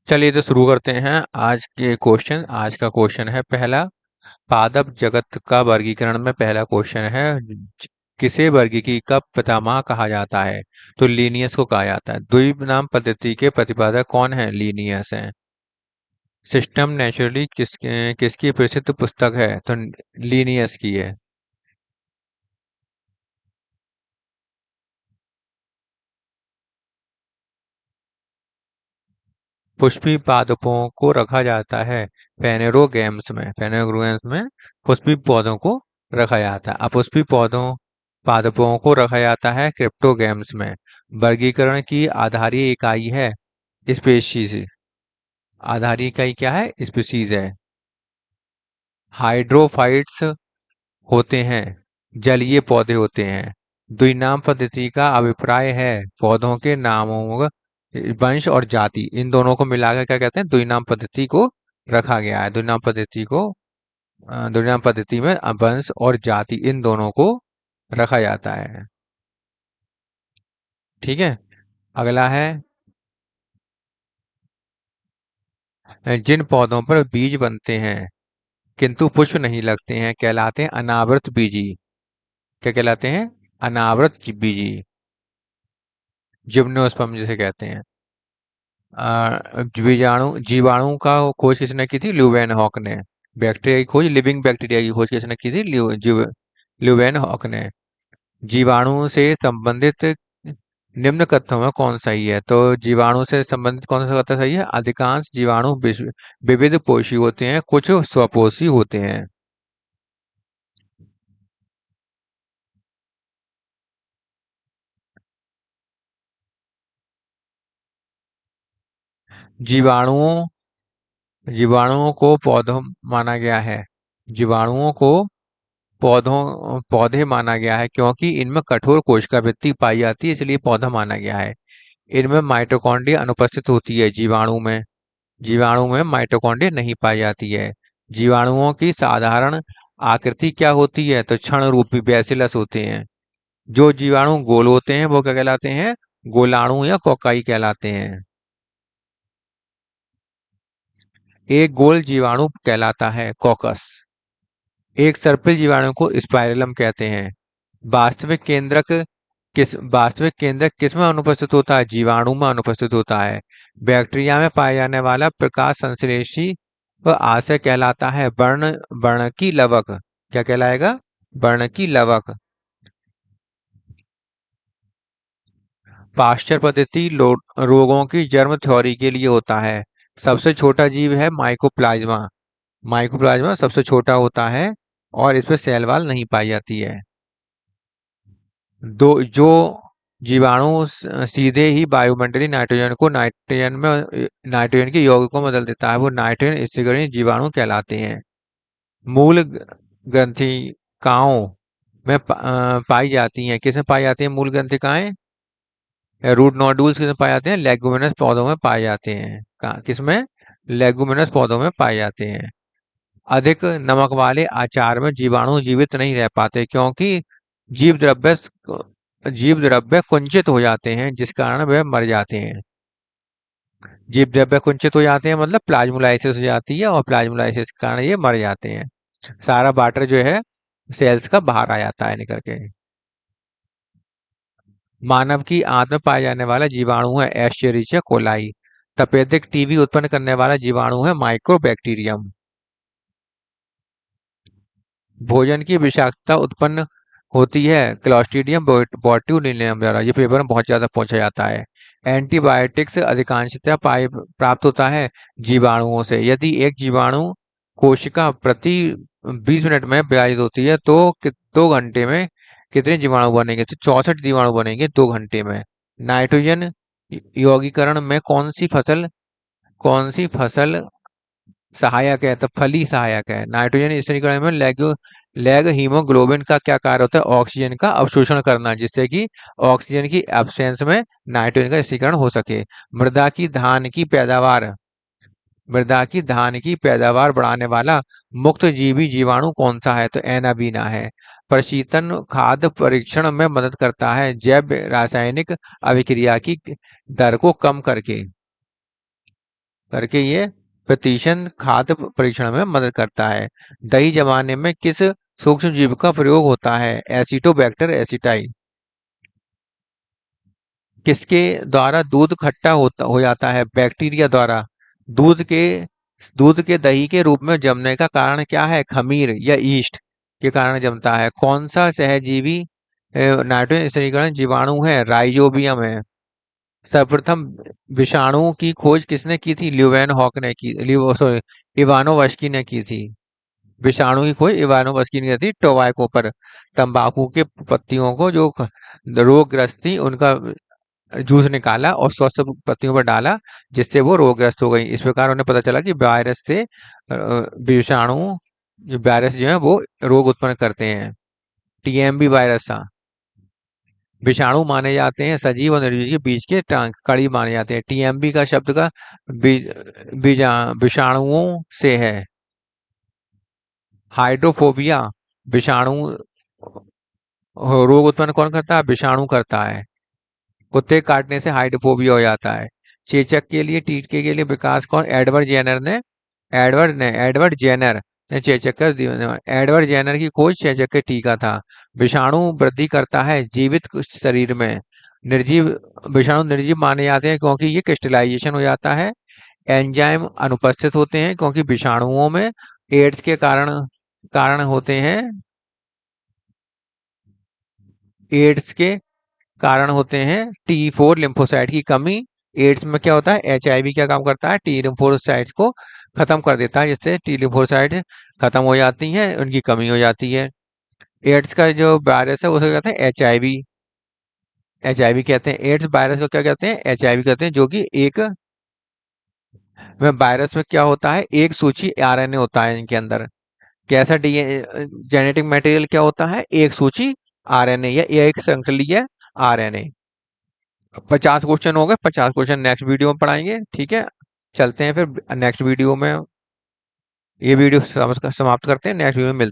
चलिए तो शुरू करते हैं आज का क्वेश्चन है पहला। पादप जगत का वर्गीकरण में पहला क्वेश्चन है। किसे वर्गीकी का पितामह कहा जाता है? तो लीनियस को कहा जाता है। द्विनाम पद्धति के प्रतिपादक कौन है? लीनियस है। सिस्टम नेचुरली किसकी प्रसिद्ध पुस्तक है? तो लीनियस की है। पुष्पी पादपों को रखा जाता है फेनेरोगेम्स में पुष्पी पौधों को रखा जाता है। अपुष्पी पौधों पादपों को रखा जाता है क्रिप्टोगेम्स में। वर्गीकरण की आधारीय इकाई है स्पेशीज। आधारीय इकाई क्या है? स्पीशीज है। हाइड्रोफाइट्स होते हैं, जलीय पौधे होते हैं। द्विनाम पद्धति का अभिप्राय है पौधों के नामों, वंश और जाति इन दोनों को मिलाकर क्या कहते हैं? द्विनाम पद्धति को रखा गया है। द्विनाम पद्धति में वंश और जाति इन दोनों को रखा जाता है। ठीक है। अगला है जिन पौधों पर बीज बनते हैं किंतु पुष्प नहीं लगते हैं कहलाते हैं अनावृत बीजी। क्या कहलाते हैं? अनावृत बीजी। जिम्नोस्पर्म जिसे कहते हैं। जीवाणु का खोज किसने की थी? ल्यूवेनहॉक ने। बैक्टीरिया की खोज, लिविंग बैक्टीरिया की खोज किसने की थी? ल्यूवेनहॉक ने। जीवाणु से संबंधित निम्न कथनों में कौन सही है? तो जीवाणु से संबंधित कौन सा कथन सही है? अधिकांश जीवाणु विविध पोषी होते हैं, कुछ स्वपोषी होते हैं। जीवाणुओं जीवाणुओं को पौधों माना गया है। जीवाणुओं को पौधे माना गया है क्योंकि इनमें कठोर कोशिकावृत्ति पाई जाती है, इसलिए पौधा माना गया है। इनमें माइटोकॉन्ड्रिया अनुपस्थित होती है। जीवाणु में माइटोकॉन्ड्रिया नहीं पाई जाती है। जीवाणुओं की साधारण आकृति क्या होती है? तो क्षण रूपी बैसिलस होते हैं। जो जीवाणु गोल होते हैं वो क्या कहलाते हैं? गोलाणु या कोकाई कहलाते हैं। एक गोल जीवाणु कहलाता है कॉकस। एक सर्पिल जीवाणु को स्पाइरलम कहते हैं। वास्तविक केंद्रक किस में अनुपस्थित होता है? जीवाणु में अनुपस्थित होता है। बैक्टीरिया में पाया जाने वाला प्रकाश संश्लेषी व आशय कहलाता है वर्णकी लवक। क्या कहलाएगा? वर्णकी लवक। पाश्चर पद्धति रोगों की जर्म थ्योरी के लिए होता है। सबसे छोटा जीव है माइकोप्लाज्मा। माइकोप्लाज्मा सबसे छोटा होता है और इस पर सेल वॉल नहीं पाई जाती है। दो जो जीवाणु सीधे ही वायुमंडलीय नाइट्रोजन के यौगिक को बदल देता है वो नाइट्रोजन स्थिरीकरण जीवाणु कहलाते हैं। मूल ग्रंथिकाओं में पाई जाती हैं। किसमें पाई जाती हैं मूल ग्रंथिकाएं? रूट नोडुल्स किसमें पाए जाते हैं? लेगुमिनस पौधों में पाए जाते हैं। किसमें? लेगुमिनस पौधों में पाए जाते हैं। अधिक नमक वाले आचार में जीवाणु जीवित नहीं रह पाते क्योंकि जीव द्रव्य जीव द्रव्य कुंचित हो जाते हैं जिस कारण वे मर जाते हैं। जीव द्रव्य कुंचित हो जाते हैं मतलब प्लाज्मोलाइसिस हो जाती है और प्लाज्मोलाइसिस के कारण ये मर जाते हैं। सारा वाटर जो है सेल्स का बाहर आ जाता है निकल के। मानव की आंत में पाए जाने वाला जीवाणु है एस्चेरिचिया कोलाई। तपेदिक टीबी उत्पन्न करने वाला जीवाणु है माइक्रोबैक्टीरियम। भोजन की विषाक्तता उत्पन्न होती है क्लॉस्ट्रीडियम बोट्यूलिनियम द्वारा। ये पेपर में बहुत ज्यादा पूछा जाता है। एंटीबायोटिक्स अधिकांशतः प्राप्त होता है जीवाणुओं से। यदि एक जीवाणु कोशिका प्रति 20 मिनट में विभाजित होती है तो 2 घंटे में कितने जीवाणु बनेंगे? तो 64 जीवाणु बनेंगे 2 घंटे में। नाइट्रोजन यौगीकरण में कौन सी फसल सहायक है? तो फली सहायक है। नाइट्रोजन स्थिरीकरण में लैग हीमोग्लोबिन का क्या कार्य होता है? ऑक्सीजन का अवशोषण करना जिससे कि ऑक्सीजन की एब्सेंस में नाइट्रोजन का स्थिरीकरण हो सके। मृदा की धान की पैदावार मृदा की धान की पैदावार बढ़ाने वाला मुक्त जीवी जीवाणु कौन सा है? तो एनाबीना है। प्रशीतन खाद्य परीक्षण में मदद करता है जैव रासायनिक अभिक्रिया की दर को कम करके। करके ये प्रतिशत खाद्य परीक्षण में मदद करता है। दही जमाने में किस सूक्ष्म जीव का प्रयोग होता है? Acetobacter aceti. किसके द्वारा दूध खट्टा हो जाता है? बैक्टीरिया द्वारा। दूध के दूध के दही के रूप में जमने का कारण क्या है? खमीर या ईस्ट के कारण जमता है। कौन सा सहजीवी नाइट्रोजन स्थिरीकरण जीवाणु है? राइजोबियम है। सर्वप्रथम विषाणु की खोज किसने की थी? ल्यूवेनहॉक ने की, सॉरी, इवानोवस्की ने की थी। विषाणु की खोज इवानोवस्की ने की थी टोबैको पर। तंबाकू के पत्तियों को जो रोगग्रस्त थी उनका जूस निकाला और स्वस्थ पत्तियों पर डाला, जिससे वो रोगग्रस्त हो गई। इस प्रकार उन्हें पता चला कि वायरस से विषाणु, वायरस जो है वो रोग उत्पन्न करते हैं। टीएमबी वायरस था। विषाणु माने जाते हैं सजीव और निर्जीव के बीच के कड़ी माने जाते हैं। टीएमबी का शब्द का विषाणुओं से है। हाइड्रोफोबिया विषाणु रोग उत्पन्न कौन करता है? विषाणु करता है। कुत्ते काटने से हाइड्रोफोबिया हो जाता है। चेचक के लिए, टीके के लिए विकास कौन? एडवर्ड जेनर ने चेचक का एडवर्ड जेनर की खोज चेचक के टीका था। विषाणु वृद्धि करता है जीवित शरीर में। निर्जीव विषाणु निर्जीव माने जाते हैं क्योंकि ये क्रिस्टलाइजेशन हो जाता है। एंजाइम अनुपस्थित होते हैं क्योंकि विषाणुओं में एड्स के कारण कारण होते हैं। एड्स के कारण होते हैं T4 लिम्फोसाइट की कमी। एड्स में क्या होता है? एचआईवी क्या काम करता है? टी लिम्फोसाइट्स को खत्म कर देता है, जिससे टी लिम्फोसाइट खत्म हो जाती हैं, उनकी कमी हो जाती है। एड्स का जो वायरस है उसे कहते हैं एचआईवी। एचआईवी कहते हैं। एड्स वायरस को क्या कहते हैं? एचआईवी कहते हैं, जो कि एक में वायरस में क्या होता है? एक सूची आरएनए होता है इनके अंदर। कैसा जेनेटिक मटेरियल क्या होता है? एक सूची आरएनए या एक श्रृंखलीय आरएनए। 50 क्वेश्चन हो गए। 50 क्वेश्चन नेक्स्ट वीडियो में पढ़ाएंगे, ठीक है? चलते हैं फिर नेक्स्ट वीडियो में। ये वीडियो समाप्त करते हैं, नेक्स्ट वीडियो में मिलते हैं।